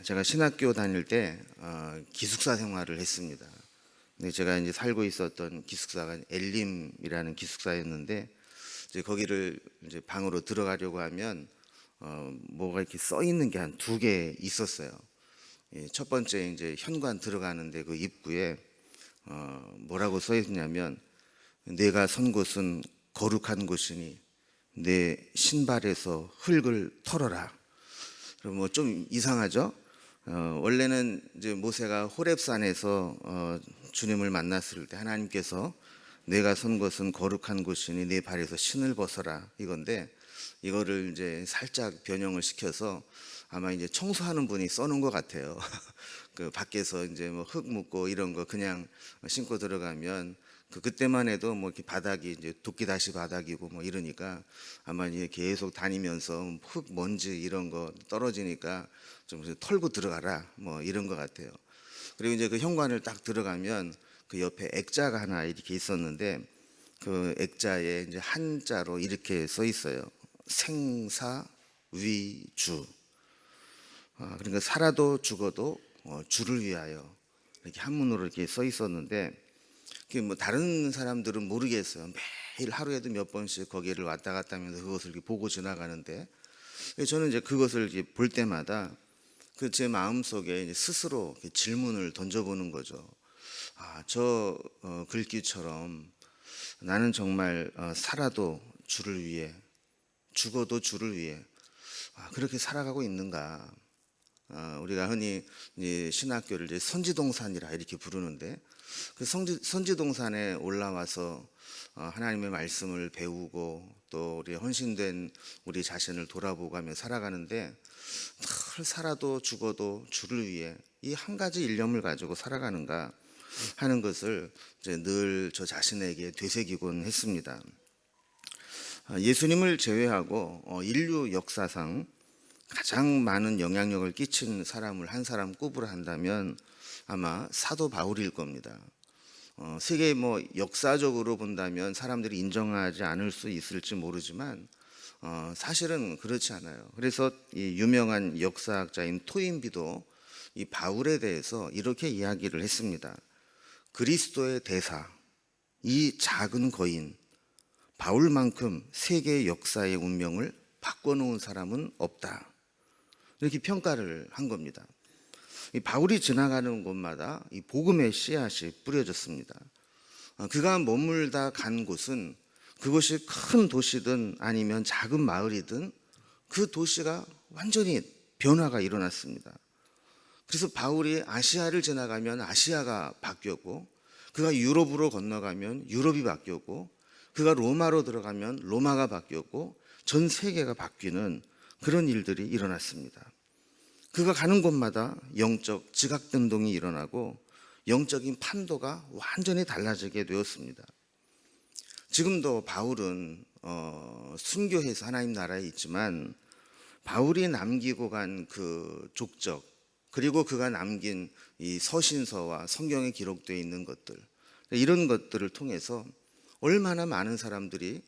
제가 신학교 다닐 때 기숙사 생활을 했습니다. 근데 제가 이제 살고 있었던 기숙사가 엘림이라는 기숙사였는데, 이제 거기를 이제 방으로 들어가려고 하면 뭐가 이렇게 써 있는 게 한 두 개 있었어요. 첫 번째 이제 현관 들어가는데 그 입구에 뭐라고 써 있냐면, 내가 선 곳은 거룩한 곳이니 내 신발에서 흙을 털어라. 그럼 뭐 좀 이상하죠? 원래는 이제 모세가 호렙산에서 주님을 만났을 때 하나님께서 내가 선 곳은 거룩한 곳이니 내 발에서 신을 벗어라 이건데, 이거를 이제 살짝 변형을 시켜서 아마 이제 청소하는 분이 써놓은 것 같아요. 그 밖에서 이제 뭐 흙 묻고 이런 거 그냥 신고 들어가면 그때만 해도 뭐 이렇게 바닥이 이제 도끼다시 바닥이고 뭐 이러니까 아마 이제 계속 다니면서 흙 먼지 이런 거 떨어지니까 좀 털고 들어가라 뭐 이런 것 같아요. 그리고 이제 그 현관을 딱 들어가면 그 옆에 액자가 하나 이렇게 있었는데, 그 액자에 이제 한자로 이렇게 써 있어요. 생사 위주. 그러니까 살아도 죽어도 주를 위하여, 이렇게 한문으로 이렇게 써 있었는데, 그게 뭐 다른 사람들은 모르겠어요. 매일 하루에도 몇 번씩 거기를 왔다 갔다 하면서 그것을 이렇게 보고 지나가는데, 저는 이제 그것을 이제 볼 때마다 그 제 마음 속에 스스로 질문을 던져보는 거죠. 저 글귀처럼 나는 정말 살아도 주를 위해, 죽어도 주를 위해 그렇게 살아가고 있는가? 우리가 흔히 이제 신학교를 이제 선지동산이라 이렇게 부르는데, 그 선지동산에 올라와서 하나님의 말씀을 배우고 또 우리 헌신된 우리 자신을 돌아보고 하며 살아가는데, 늘 살아도 죽어도 주를 위해 이 한 가지 일념을 가지고 살아가는가 하는 것을 이제 늘 저 자신에게 되새기곤 했습니다. 예수님을 제외하고 인류 역사상 가장 많은 영향력을 끼친 사람을 한 사람 꼽으라 한다면 아마 사도 바울일 겁니다. 세계 뭐 역사적으로 본다면 사람들이 인정하지 않을 수 있을지 모르지만 사실은 그렇지 않아요. 그래서 이 유명한 역사학자인 토인비도 이 바울에 대해서 이렇게 이야기를 했습니다. 그리스도의 대사, 이 작은 거인 바울만큼 세계 역사의 운명을 바꿔놓은 사람은 없다, 이렇게 평가를 한 겁니다. 이 바울이 지나가는 곳마다 이 복음의 씨앗이 뿌려졌습니다. 그가 머물다 간 곳은 그것이 큰 도시든 아니면 작은 마을이든 그 도시가 완전히 변화가 일어났습니다. 그래서 바울이 아시아를 지나가면 아시아가 바뀌었고, 그가 유럽으로 건너가면 유럽이 바뀌었고, 그가 로마로 들어가면 로마가 바뀌었고, 전 세계가 바뀌는 그런 일들이 일어났습니다. 그가 가는 곳마다 영적 지각변동이 일어나고 영적인 판도가 완전히 달라지게 되었습니다. 지금도 바울은 순교해서 하나님 나라에 있지만, 바울이 남기고 간 그 족적, 그리고 그가 남긴 이 서신서와 성경에 기록되어 있는 것들, 이런 것들을 통해서 얼마나 많은 사람들이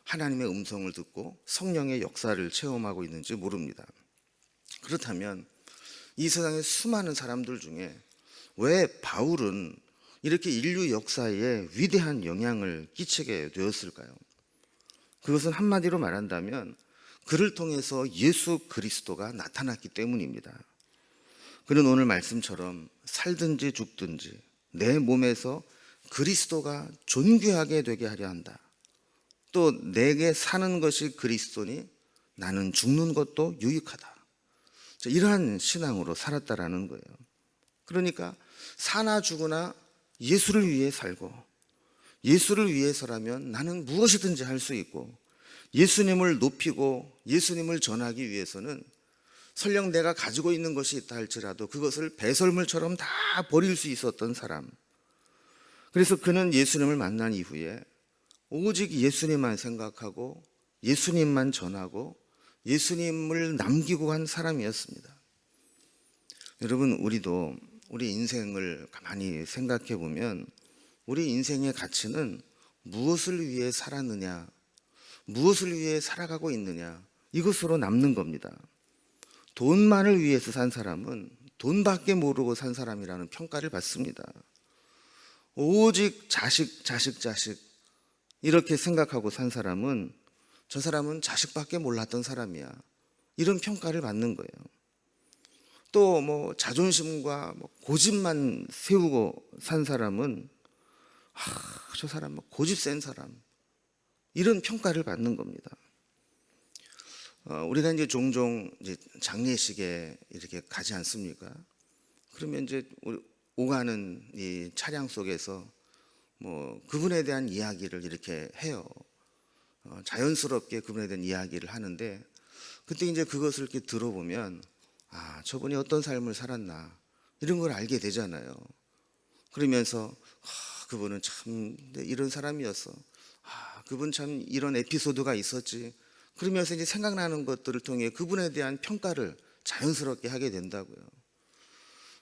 하나님의 음성을 듣고 성령의 역사를 체험하고 있는지 모릅니다. 그렇다면 이 세상의 수많은 사람들 중에 왜 바울은 이렇게 인류 역사에 위대한 영향을 끼치게 되었을까요? 그것은 한마디로 말한다면 그를 통해서 예수 그리스도가 나타났기 때문입니다. 그는 오늘 말씀처럼 살든지 죽든지 내 몸에서 그리스도가 존귀하게 되게 하려 한다. 또 내게 사는 것이 그리스도니 나는 죽는 것도 유익하다. 이러한 신앙으로 살았다라는 거예요. 그러니까 사나 죽으나 예수를 위해 살고, 예수를 위해서라면 나는 무엇이든지 할 수 있고, 예수님을 높이고 예수님을 전하기 위해서는 설령 내가 가지고 있는 것이 있다 할지라도 그것을 배설물처럼 다 버릴 수 있었던 사람. 그래서 그는 예수님을 만난 이후에 오직 예수님만 생각하고 예수님만 전하고 예수님을 남기고 간 사람이었습니다. 여러분, 우리도 우리 인생을 가만히 생각해 보면 우리 인생의 가치는 무엇을 위해 살았느냐, 무엇을 위해 살아가고 있느냐, 이것으로 남는 겁니다. 돈만을 위해서 산 사람은 돈밖에 모르고 산 사람이라는 평가를 받습니다. 오직 자식, 자식, 자식 이렇게 생각하고 산 사람은 저 사람은 자식밖에 몰랐던 사람이야. 이런 평가를 받는 거예요. 또 뭐 자존심과 고집만 세우고 산 사람은 저 사람 고집 센 사람 이런 평가를 받는 겁니다. 우리가 이제 종종 이제 장례식에 이렇게 가지 않습니까? 그러면 이제 오가는 이 차량 속에서 뭐 그분에 대한 이야기를 이렇게 해요. 자연스럽게 그분에 대한 이야기를 하는데 그때 이제 그것을 이렇게 들어보면 저분이 어떤 삶을 살았나 이런 걸 알게 되잖아요. 그러면서 그분은 참 이런 사람이었어. 그분 참 이런 에피소드가 있었지. 그러면서 이제 생각나는 것들을 통해 그분에 대한 평가를 자연스럽게 하게 된다고요.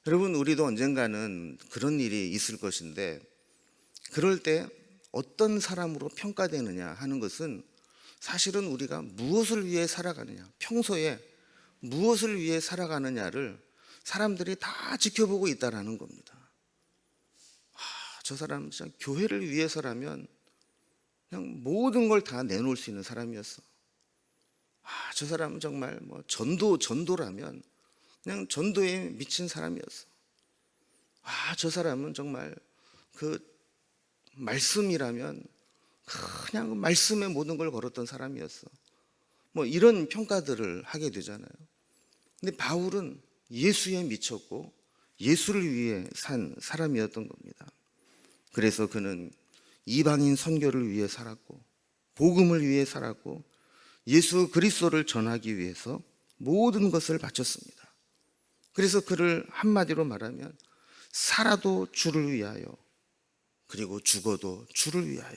여러분, 우리도 언젠가는 그런 일이 있을 것인데 그럴 때 어떤 사람으로 평가되느냐 하는 것은 사실은 우리가 무엇을 위해 살아가느냐, 평소에 무엇을 위해 살아가느냐를 사람들이 다 지켜보고 있다라는 겁니다. 저 사람은 진짜 교회를 위해서라면 그냥 모든 걸 다 내놓을 수 있는 사람이었어. 저 사람은 정말 뭐 전도라면 그냥 전도에 미친 사람이었어. 저 사람은 정말 그 말씀이라면 그냥 그 말씀에 모든 걸 걸었던 사람이었어. 뭐 이런 평가들을 하게 되잖아요. 근데 바울은 예수에 미쳤고 예수를 위해 산 사람이었던 겁니다. 그래서 그는 이방인 선교를 위해 살았고 복음을 위해 살았고 예수 그리스도를 전하기 위해서 모든 것을 바쳤습니다. 그래서 그를 한마디로 말하면 살아도 주를 위하여 그리고 죽어도 주를 위하여,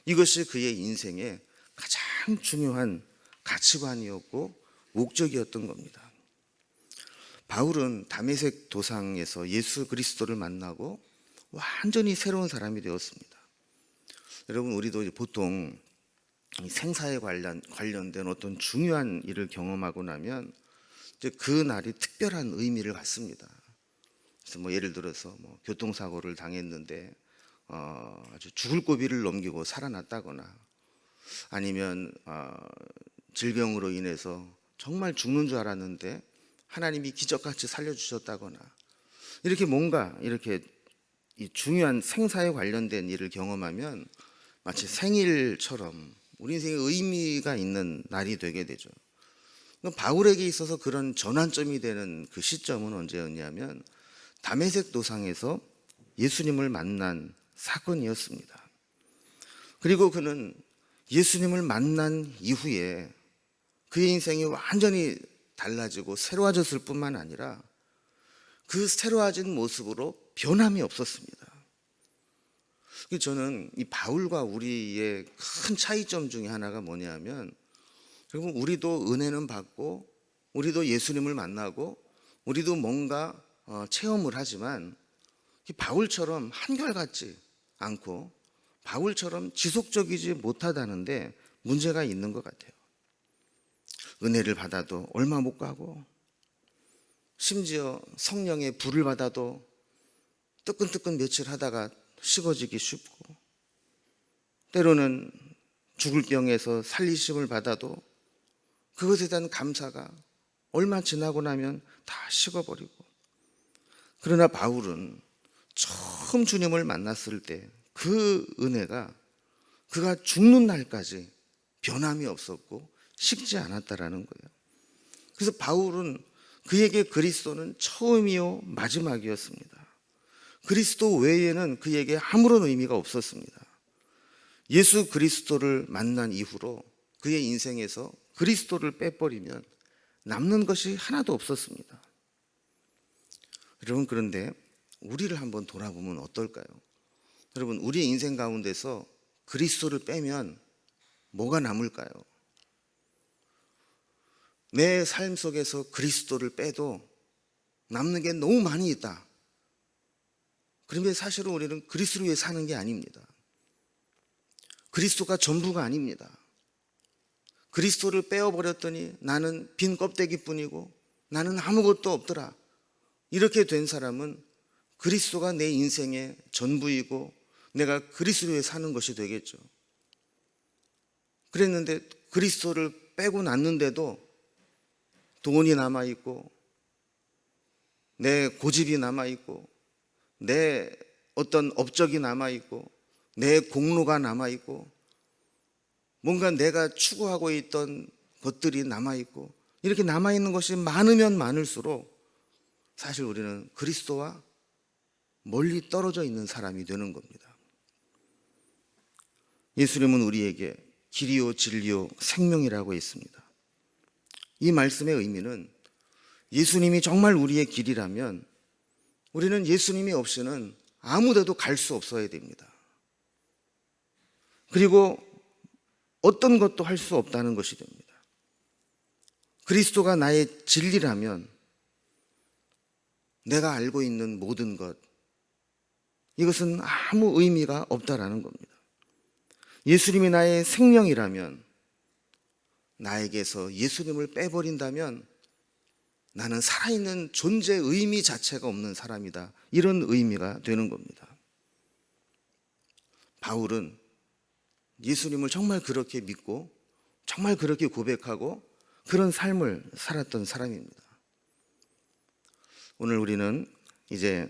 이것이 그의 인생의 가장 중요한 가치관이었고 목적이었던 겁니다. 바울은 다메섹 도상에서 예수 그리스도를 만나고 완전히 새로운 사람이 되었습니다. 여러분, 우리도 보통 생사에 관련된 어떤 중요한 일을 경험하고 나면 이제 그 날이 특별한 의미를 갖습니다. 그래서 뭐 예를 들어서 뭐 교통사고를 당했는데 아주 죽을 고비를 넘기고 살아났다거나 아니면 질병으로 인해서 정말 죽는 줄 알았는데 하나님이 기적같이 살려주셨다거나 이렇게 뭔가 이렇게 이 중요한 생사에 관련된 일을 경험하면 마치 생일처럼 우리 인생에 의미가 있는 날이 되게 되죠. 바울에게 있어서 그런 전환점이 되는 그 시점은 언제였냐면 다메섹 도상에서 예수님을 만난 사건이었습니다. 그리고 그는 예수님을 만난 이후에 그의 인생이 완전히 달라지고 새로워졌을 뿐만 아니라 그 새로워진 모습으로 변함이 없었습니다. 저는 이 바울과 우리의 큰 차이점 중에 하나가 뭐냐면 결국 우리도 은혜는 받고 우리도 예수님을 만나고 우리도 뭔가 체험을 하지만 바울처럼 한결같지 않고 바울처럼 지속적이지 못하다는데 문제가 있는 것 같아요. 은혜를 받아도 얼마 못 가고 심지어 성령의 불을 받아도 뜨끈뜨끈 며칠 하다가 식어지기 쉽고 때로는 죽을 병에서 살리심을 받아도 그것에 대한 감사가 얼마 지나고 나면 다 식어버리고, 그러나 바울은 처음 주님을 만났을 때 그 은혜가 그가 죽는 날까지 변함이 없었고 식지 않았다라는 거예요. 그래서 바울은 그에게 그리스도는 처음이요 마지막이었습니다. 그리스도 외에는 그에게 아무런 의미가 없었습니다. 예수 그리스도를 만난 이후로 그의 인생에서 그리스도를 빼버리면 남는 것이 하나도 없었습니다. 여러분, 그런데 우리를 한번 돌아보면 어떨까요? 여러분, 우리 인생 가운데서 그리스도를 빼면 뭐가 남을까요? 내 삶 속에서 그리스도를 빼도 남는 게 너무 많이 있다. 그런데 사실은 우리는 그리스도를 위해 사는 게 아닙니다. 그리스도가 전부가 아닙니다. 그리스도를 빼어버렸더니 나는 빈 껍데기뿐이고 나는 아무것도 없더라. 이렇게 된 사람은 그리스도가 내 인생의 전부이고 내가 그리스도에 사는 것이 되겠죠. 그랬는데 그리스도를 빼고 났는데도 돈이 남아있고 내 고집이 남아있고 내 어떤 업적이 남아있고 내 공로가 남아있고 뭔가 내가 추구하고 있던 것들이 남아있고 이렇게 남아있는 것이 많으면 많을수록 사실 우리는 그리스도와 멀리 떨어져 있는 사람이 되는 겁니다. 예수님은 우리에게 길이요 진리요 생명이라고 했습니다. 이 말씀의 의미는 예수님이 정말 우리의 길이라면 우리는 예수님이 없이는 아무 데도 갈 수 없어야 됩니다. 그리고 어떤 것도 할 수 없다는 것이 됩니다. 그리스도가 나의 진리라면 내가 알고 있는 모든 것, 이것은 아무 의미가 없다라는 겁니다. 예수님이 나의 생명이라면 나에게서 예수님을 빼버린다면 나는 살아있는 존재의 의미 자체가 없는 사람이다. 이런 의미가 되는 겁니다. 바울은 예수님을 정말 그렇게 믿고 정말 그렇게 고백하고 그런 삶을 살았던 사람입니다. 오늘 우리는 이제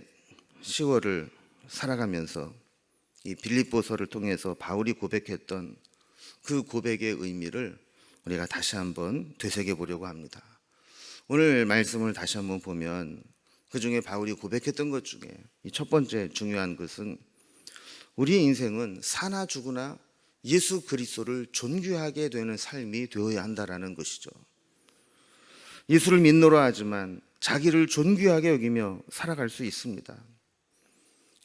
10월을 살아가면서 이 빌립보서를 통해서 바울이 고백했던 그 고백의 의미를 우리가 다시 한번 되새겨 보려고 합니다. 오늘 말씀을 다시 한번 보면 그 중에 바울이 고백했던 것 중에 이 첫 번째 중요한 것은 우리의 인생은 사나 죽으나 예수 그리스도를 존귀하게 되는 삶이 되어야 한다라는 것이죠. 예수를 믿노라 하지만 자기를 존귀하게 여기며 살아갈 수 있습니다.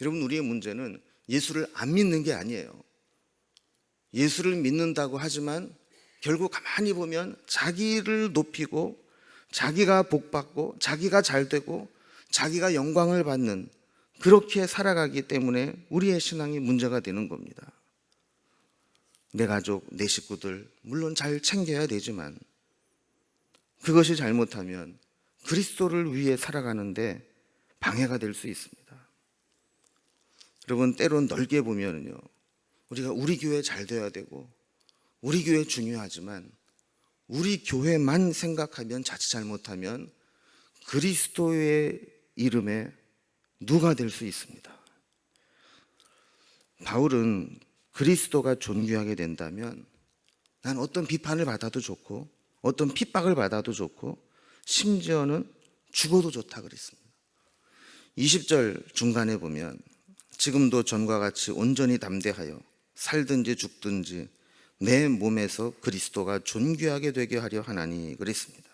여러분, 우리의 문제는 예수를 안 믿는 게 아니에요. 예수를 믿는다고 하지만 결국 가만히 보면 자기를 높이고 자기가 복받고 자기가 잘되고 자기가 영광을 받는 그렇게 살아가기 때문에 우리의 신앙이 문제가 되는 겁니다. 내 가족, 내 식구들 물론 잘 챙겨야 되지만 그것이 잘못하면 그리스도를 위해 살아가는데 방해가 될 수 있습니다. 여러분, 때론 넓게 보면요, 우리가 우리 교회 잘 돼야 되고 우리 교회 중요하지만 우리 교회만 생각하면 자칫 잘못하면 그리스도의 이름에 누가 될 수 있습니다. 바울은 그리스도가 존귀하게 된다면 난 어떤 비판을 받아도 좋고 어떤 핍박을 받아도 좋고 심지어는 죽어도 좋다 그랬습니다. 20절 중간에 보면 지금도 전과 같이 온전히 담대하여 살든지 죽든지 내 몸에서 그리스도가 존귀하게 되게 하려 하나니 그랬습니다.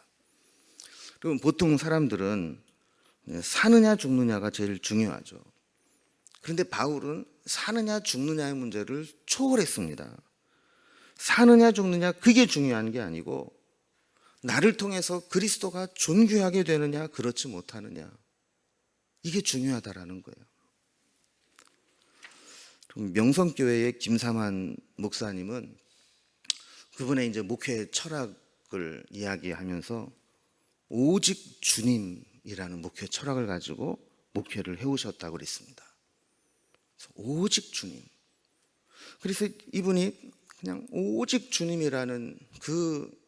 그럼 보통 사람들은 사느냐 죽느냐가 제일 중요하죠. 그런데 바울은 사느냐 죽느냐의 문제를 초월했습니다. 사느냐 죽느냐 그게 중요한 게 아니고 나를 통해서 그리스도가 존귀하게 되느냐 그렇지 못하느냐, 이게 중요하다라는 거예요. 명성교회의 김삼환 목사님은 그분의 이제 목회 철학을 이야기하면서 오직 주님이라는 목회 철학을 가지고 목회를 해오셨다고 그랬습니다. 오직 주님. 그래서 이분이 그냥 오직 주님이라는 그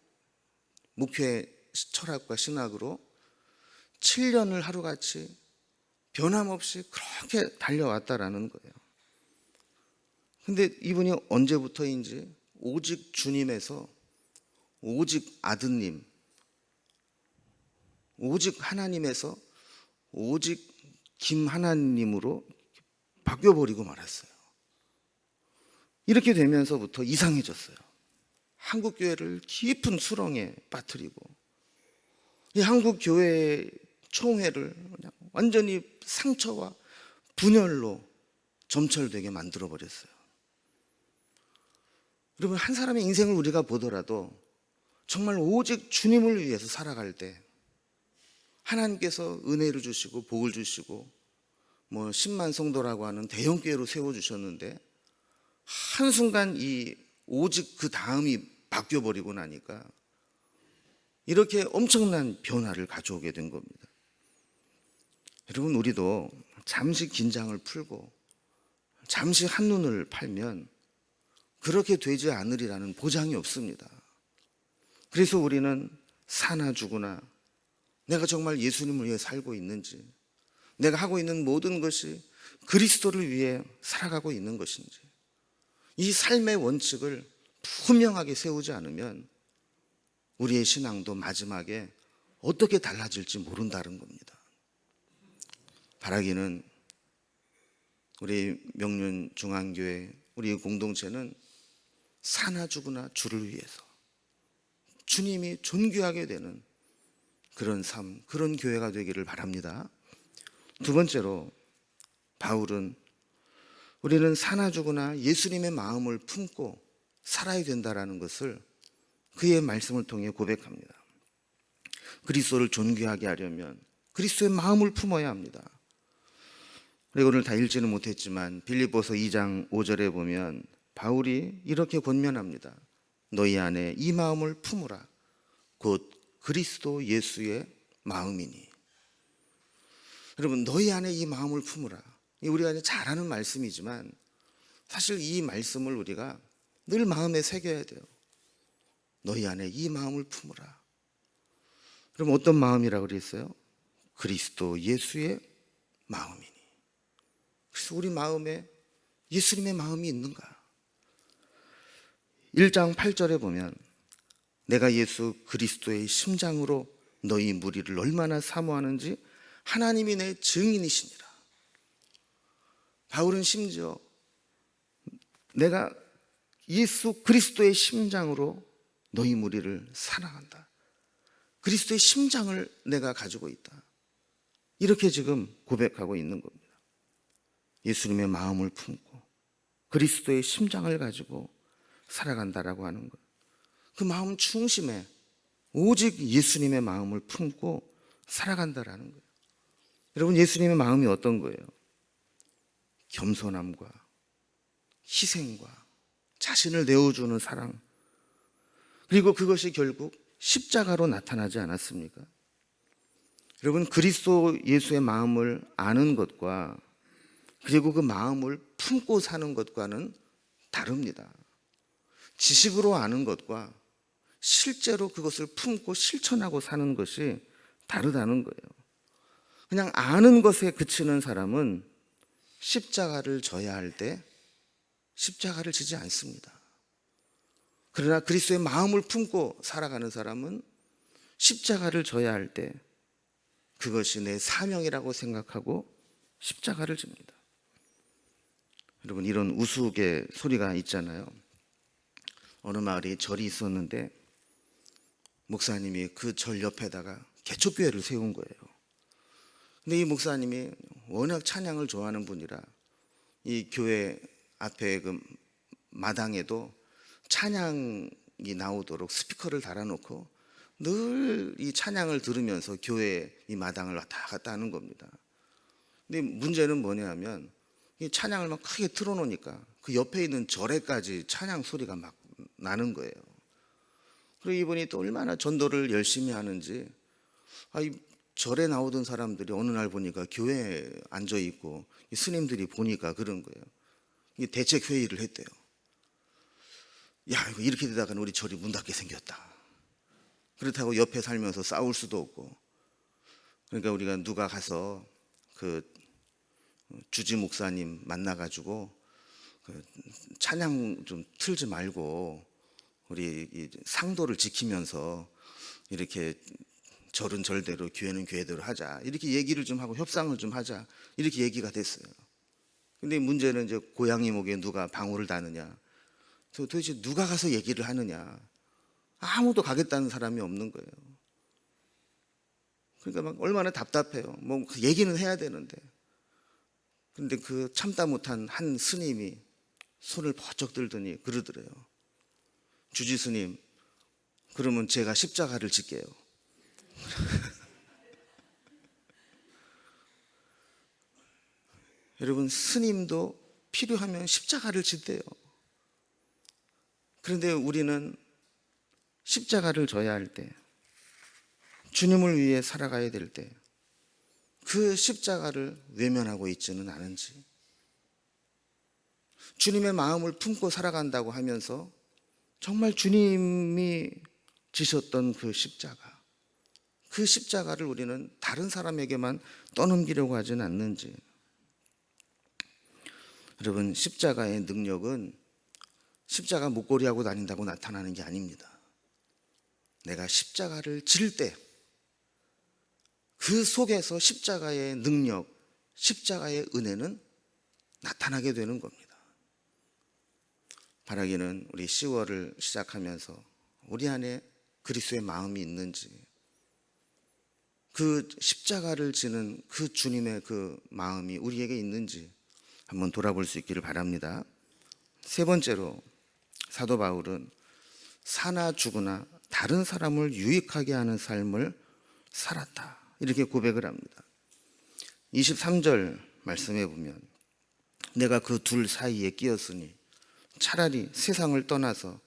목회 철학과 신학으로 7년을 하루같이 변함없이 그렇게 달려왔다라는 거예요. 근데 이분이 언제부터인지 오직 주님에서 오직 아드님, 오직 하나님에서 오직 김하나님으로 바뀌어버리고 말았어요. 이렇게 되면서부터 이상해졌어요. 한국교회를 깊은 수렁에 빠뜨리고 이 한국교회 총회를 그냥 완전히 상처와 분열로 점철되게 만들어버렸어요. 여러분, 한 사람의 인생을 우리가 보더라도 정말 오직 주님을 위해서 살아갈 때 하나님께서 은혜를 주시고 복을 주시고 뭐 10만 성도라고 하는 대형교회로 세워주셨는데 한순간 이 오직 그 다음이 바뀌어버리고 나니까 이렇게 엄청난 변화를 가져오게 된 겁니다. 여러분, 우리도 잠시 긴장을 풀고 잠시 한눈을 팔면 그렇게 되지 않으리라는 보장이 없습니다. 그래서 우리는 사나 죽으나 내가 정말 예수님을 위해 살고 있는지, 내가 하고 있는 모든 것이 그리스도를 위해 살아가고 있는 것인지, 이 삶의 원칙을 분명하게 세우지 않으면 우리의 신앙도 마지막에 어떻게 달라질지 모른다는 겁니다. 바라기는 우리 명륜중앙교회, 우리 공동체는 사나 죽으나 주를 위해서 주님이 존귀하게 되는 그런 삶, 그런 교회가 되기를 바랍니다. 두 번째로, 바울은 우리는 사나 죽으나 예수님의 마음을 품고 살아야 된다라는 것을 그의 말씀을 통해 고백합니다. 그리스도를 존귀하게 하려면 그리스도의 마음을 품어야 합니다. 우리가 오늘 다 읽지는 못했지만 빌립보서 2장 5절에 보면 바울이 이렇게 권면합니다. 너희 안에 이 마음을 품으라. 곧 그리스도 예수의 마음이니. 여러분, 너희 안에 이 마음을 품으라. 우리가 이제 잘 아는 말씀이지만 사실 이 말씀을 우리가 늘 마음에 새겨야 돼요. 너희 안에 이 마음을 품으라. 그럼 어떤 마음이라고 그랬어요? 그리스도 예수의 마음이니. 그래서 우리 마음에 예수님의 마음이 있는가? 1장 8절에 보면 내가 예수 그리스도의 심장으로 너희 무리를 얼마나 사모하는지 하나님이 내 증인이시니라. 바울은 심지어 내가 예수 그리스도의 심장으로 너희 무리를 사랑한다. 그리스도의 심장을 내가 가지고 있다. 이렇게 지금 고백하고 있는 겁니다. 예수님의 마음을 품고 그리스도의 심장을 가지고 살아간다라고 하는 것. 그 마음 중심에 오직 예수님의 마음을 품고 살아간다라는 거예요. 여러분, 예수님의 마음이 어떤 거예요? 겸손함과 희생과 자신을 내어주는 사랑, 그리고 그것이 결국 십자가로 나타나지 않았습니까? 여러분, 그리스도 예수의 마음을 아는 것과 그리고 그 마음을 품고 사는 것과는 다릅니다. 지식으로 아는 것과 실제로 그것을 품고 실천하고 사는 것이 다르다는 거예요. 그냥 아는 것에 그치는 사람은 십자가를 져야 할 때 십자가를 지지 않습니다. 그러나 그리스도의 마음을 품고 살아가는 사람은 십자가를 져야 할 때 그것이 내 사명이라고 생각하고 십자가를 집니다. 여러분, 이런 우스갯 소리가 있잖아요. 어느 마을에 절이 있었는데 목사님이 그 절 옆에다가 개척교회를 세운 거예요. 근데 이 목사님이 워낙 찬양을 좋아하는 분이라 이 교회 앞에 그 마당에도 찬양이 나오도록 스피커를 달아놓고 늘 이 찬양을 들으면서 교회 이 마당을 왔다 갔다 하는 겁니다. 근데 문제는 뭐냐면 이 찬양을 막 크게 틀어놓으니까 그 옆에 있는 절에까지 찬양 소리가 막 나는 거예요. 그리고 이분이 또 얼마나 전도를 열심히 하는지, 이 절에 나오던 사람들이 어느 날 보니까 교회에 앉아 있고 스님들이 보니까 그런 거예요. 이 대책 회의를 했대요. 야, 이거 이렇게 되다가는 우리 절이 문 닫게 생겼다. 그렇다고 옆에 살면서 싸울 수도 없고, 그러니까 우리가 누가 가서 그 주지 목사님 만나가지고 그 찬양 좀 틀지 말고 우리 이 상도를 지키면서 이렇게 절은 절대로 교회는 교회대로 하자, 이렇게 얘기를 좀 하고 협상을 좀 하자, 이렇게 얘기가 됐어요. 근데 문제는 이제 고양이 목에 누가 방울을 다느냐, 도대체 누가 가서 얘기를 하느냐, 아무도 가겠다는 사람이 없는 거예요. 그러니까 막 얼마나 답답해요. 뭐 얘기는 해야 되는데. 근데 그 참다 못한 한 스님이 손을 번쩍 들더니 그러더래요. 주지 스님, 그러면 제가 십자가를 질게요. 여러분, 스님도 필요하면 십자가를 짓대요. 그런데 우리는 십자가를 져야 할 때, 주님을 위해 살아가야 될 때, 그 십자가를 외면하고 있지는 않은지, 주님의 마음을 품고 살아간다고 하면서 정말 주님이 지셨던 그 십자가를 우리는 다른 사람에게만 떠넘기려고 하지는 않는지. 여러분, 십자가의 능력은 십자가 목걸이하고 다닌다고 나타나는 게 아닙니다. 내가 십자가를 질 때 그 속에서 십자가의 능력, 십자가의 은혜는 나타나게 되는 겁니다. 바라기는 우리 10월을 시작하면서 우리 안에 그리스도의 마음이 있는지, 그 십자가를 지는 그 주님의 그 마음이 우리에게 있는지 한번 돌아볼 수 있기를 바랍니다. 세 번째로, 사도 바울은 사나 죽으나 다른 사람을 유익하게 하는 삶을 살았다, 이렇게 고백을 합니다. 23절 말씀해 보면, 내가 그 둘 사이에 끼었으니 차라리 세상을 떠나서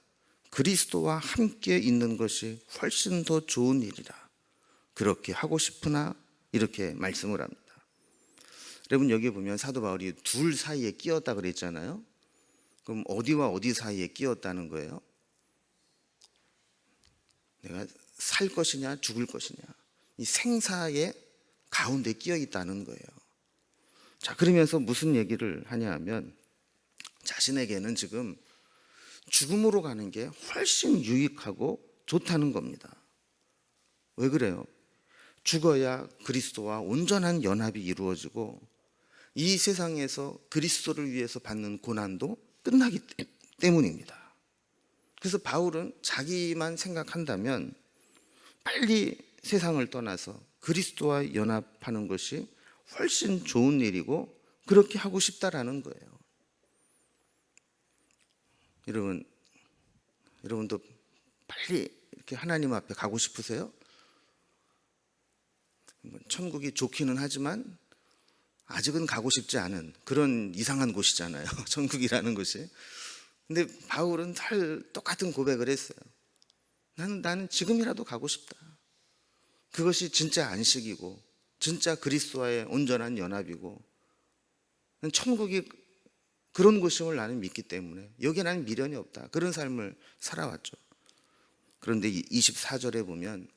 그리스도와 함께 있는 것이 훨씬 더 좋은 일이라 그렇게 하고 싶으나, 이렇게 말씀을 합니다. 여러분, 여기 보면 사도 바울이 둘 사이에 끼었다 그랬잖아요. 그럼 어디와 어디 사이에 끼었다는 거예요? 내가 살 것이냐 죽을 것이냐, 이 생사의 가운데 끼어 있다는 거예요. 자, 그러면서 무슨 얘기를 하냐 하면, 자신에게는 지금 죽음으로 가는 게 훨씬 유익하고 좋다는 겁니다. 왜 그래요? 죽어야 그리스도와 온전한 연합이 이루어지고 이 세상에서 그리스도를 위해서 받는 고난도 끝나기 때문입니다. 그래서 바울은 자기만 생각한다면 빨리 세상을 떠나서 그리스도와 연합하는 것이 훨씬 좋은 일이고 그렇게 하고 싶다라는 거예요. 여러분도 빨리 이렇게 하나님 앞에 가고 싶으세요? 천국이 좋기는 하지만 아직은 가고 싶지 않은 그런 이상한 곳이잖아요. 천국이라는 곳이. 근데 바울은 똑같은 고백을 했어요. 나는 지금이라도 가고 싶다. 그것이 진짜 안식이고 진짜 그리스도와의 온전한 연합이고, 천국이 그런 곳임을 나는 믿기 때문에 여기에 나는 미련이 없다, 그런 삶을 살아왔죠. 그런데 24절에 보면,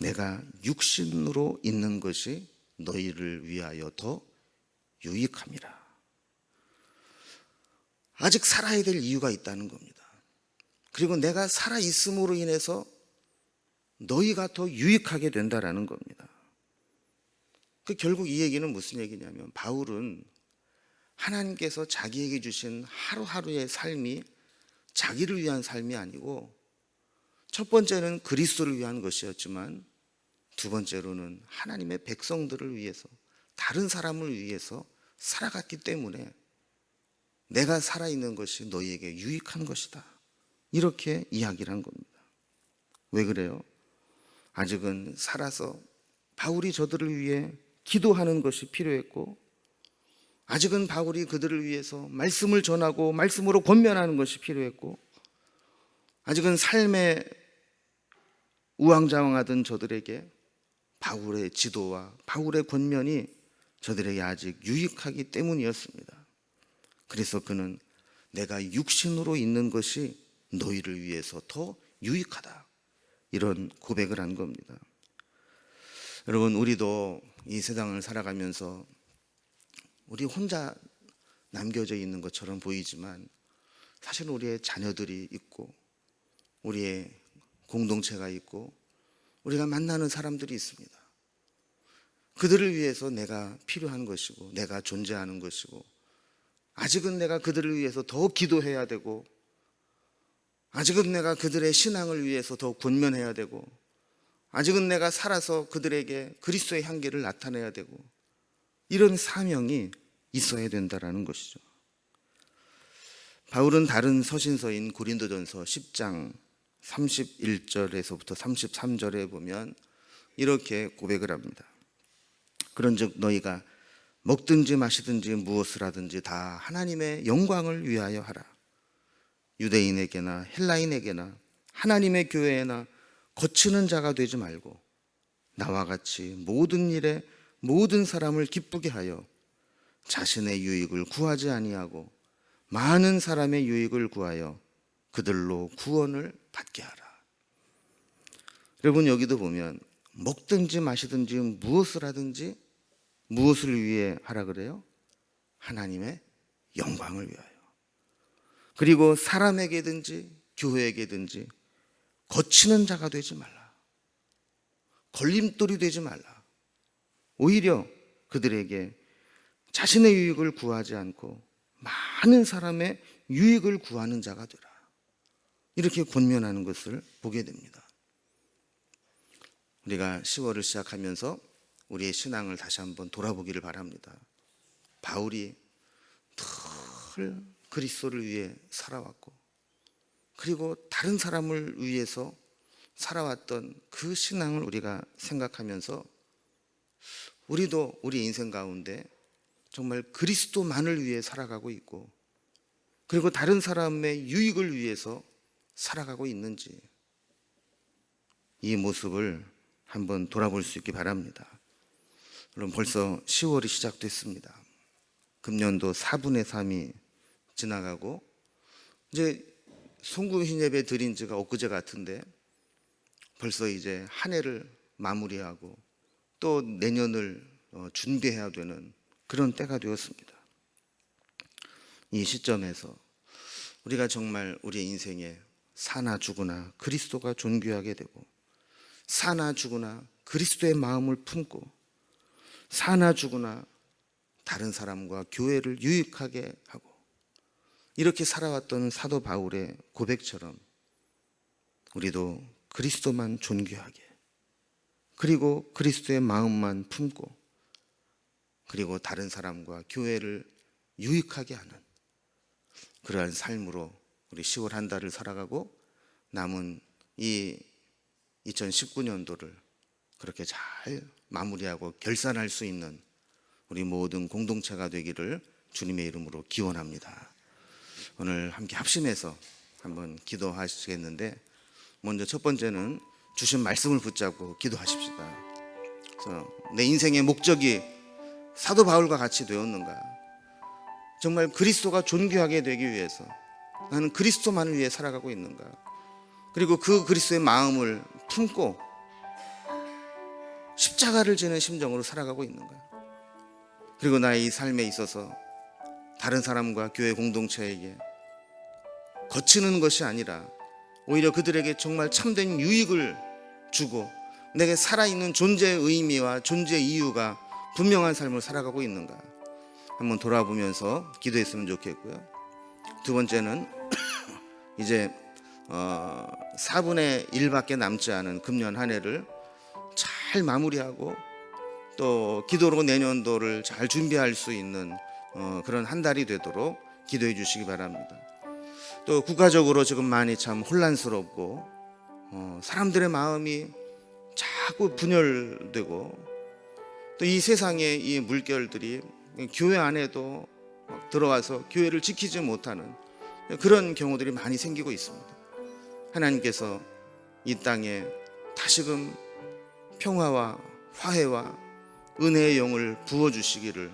내가 육신으로 있는 것이 너희를 위하여 더 유익함이라. 아직 살아야 될 이유가 있다는 겁니다. 그리고 내가 살아있음으로 인해서 너희가 더 유익하게 된다라는 겁니다. 결국 이 얘기는 무슨 얘기냐면, 바울은 하나님께서 자기에게 주신 하루하루의 삶이 자기를 위한 삶이 아니고, 첫 번째는 그리스도를 위한 것이었지만 두 번째로는 하나님의 백성들을 위해서, 다른 사람을 위해서 살아갔기 때문에 내가 살아있는 것이 너희에게 유익한 것이다, 이렇게 이야기를 한 겁니다. 왜 그래요? 아직은 살아서 바울이 저들을 위해 기도하는 것이 필요했고, 아직은 바울이 그들을 위해서 말씀을 전하고 말씀으로 권면하는 것이 필요했고, 아직은 삶에 우왕좌왕하던 저들에게 바울의 지도와 바울의 권면이 저들에게 아직 유익하기 때문이었습니다. 그래서 그는 내가 육신으로 있는 것이 너희를 위해서 더 유익하다, 이런 고백을 한 겁니다. 여러분, 우리도 이 세상을 살아가면서 우리 혼자 남겨져 있는 것처럼 보이지만 사실은 우리의 자녀들이 있고 우리의 공동체가 있고 우리가 만나는 사람들이 있습니다. 그들을 위해서 내가 필요한 것이고 내가 존재하는 것이고, 아직은 내가 그들을 위해서 더 기도해야 되고, 아직은 내가 그들의 신앙을 위해서 더 권면해야 되고, 아직은 내가 살아서 그들에게 그리스도의 향기를 나타내야 되고, 이런 사명이 있어야 된다라는 것이죠. 바울은 다른 서신서인 고린도전서 10장 31절에서부터 33절에 보면 이렇게 고백을 합니다. 그런즉 너희가 먹든지 마시든지 무엇을 하든지 다 하나님의 영광을 위하여 하라. 유대인에게나 헬라인에게나 하나님의 교회에나 거치는 자가 되지 말고 나와 같이 모든 일에 모든 사람을 기쁘게 하여 자신의 유익을 구하지 아니하고 많은 사람의 유익을 구하여 그들로 구원을 받게 하라. 여러분, 여기도 보면 먹든지 마시든지 무엇을 하든지 무엇을 위해 하라 그래요? 하나님의 영광을 위하여. 그리고 사람에게든지 교회에게든지 거치는 자가 되지 말라. 걸림돌이 되지 말라. 오히려 그들에게 자신의 유익을 구하지 않고 많은 사람의 유익을 구하는 자가 되라. 이렇게 권면하는 것을 보게 됩니다. 우리가 10월을 시작하면서 우리의 신앙을 다시 한번 돌아보기를 바랍니다. 바울이 늘 그리스도를 위해 살아왔고, 그리고 다른 사람을 위해서 살아왔던 그 신앙을 우리가 생각하면서 우리도 우리 인생 가운데 정말 그리스도만을 위해 살아가고 있고, 그리고 다른 사람의 유익을 위해서 살아가고 있는지, 이 모습을 한번 돌아볼 수 있기 바랍니다. 그럼 벌써 10월이 시작됐습니다. 금년도 4분의 3이 지나가고, 이제 송구신 예배 드린 지가 엊그제 같은데 벌써 이제 한 해를 마무리하고 또 내년을 준비해야 되는 그런 때가 되었습니다. 이 시점에서 우리가 정말 우리의 인생에 사나 죽으나 그리스도가 존귀하게 되고, 사나 죽으나 그리스도의 마음을 품고, 사나 죽으나 다른 사람과 교회를 유익하게 하고, 이렇게 살아왔던 사도 바울의 고백처럼 우리도 그리스도만 존귀하게, 그리고 그리스도의 마음만 품고, 그리고 다른 사람과 교회를 유익하게 하는 그러한 삶으로 우리 10월 한 달을 살아가고 남은 이 2019년도를 그렇게 잘 마무리하고 결산할 수 있는 우리 모든 공동체가 되기를 주님의 이름으로 기원합니다. 오늘 함께 합심해서 한번 기도하시겠는데, 먼저 첫 번째는 주신 말씀을 붙잡고 기도하십시다. 그래서 내 인생의 목적이 사도 바울과 같이 되었는가? 정말 그리스도가 존귀하게 되기 위해서 나는 그리스도만을 위해 살아가고 있는가? 그리고 그 그리스도의 마음을 품고 십자가를 지는 심정으로 살아가고 있는가? 그리고 나의 이 삶에 있어서 다른 사람과 교회 공동체에게 거치는 것이 아니라 오히려 그들에게 정말 참된 유익을 주고 내게 살아있는 존재의 의미와 존재의 이유가 분명한 삶을 살아가고 있는가? 한번 돌아보면서 기도했으면 좋겠고요. 두 번째는 이제 4분의 1밖에 남지 않은 금년 한 해를 잘 마무리하고 또 기도로 내년도를 잘 준비할 수 있는 그런 한 달이 되도록 기도해 주시기 바랍니다. 또 국가적으로 지금 많이 참 혼란스럽고 사람들의 마음이 자꾸 분열되고, 또 이 세상의 이 물결들이 교회 안에도 들어와서 교회를 지키지 못하는 그런 경우들이 많이 생기고 있습니다. 하나님께서 이 땅에 다시금 평화와 화해와 은혜의 영을 부어주시기를,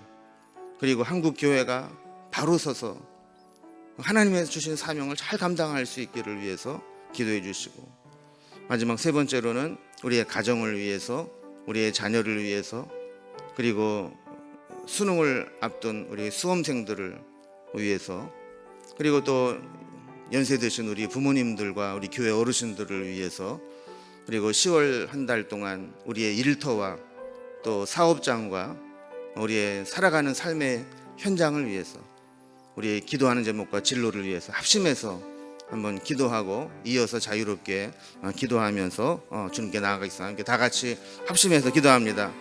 그리고 한국 교회가 바로 서서 하나님께서 주신 사명을 잘 감당할 수 있기를 위해서 기도해 주시고, 마지막 세 번째로는 우리의 가정을 위해서, 우리의 자녀를 위해서, 그리고 수능을 앞둔 우리 수험생들을 위해서, 그리고 또 연세 드신 우리 부모님들과 우리 교회 어르신들을 위해서, 그리고 10월 한 달 동안 우리의 일터와 또 사업장과 우리의 살아가는 삶의 현장을 위해서, 우리의 기도하는 제목과 진로를 위해서 합심해서 한번 기도하고 이어서 자유롭게 기도하면서 주님께 나아가겠습니다. 함께 다 같이 합심해서 기도합니다.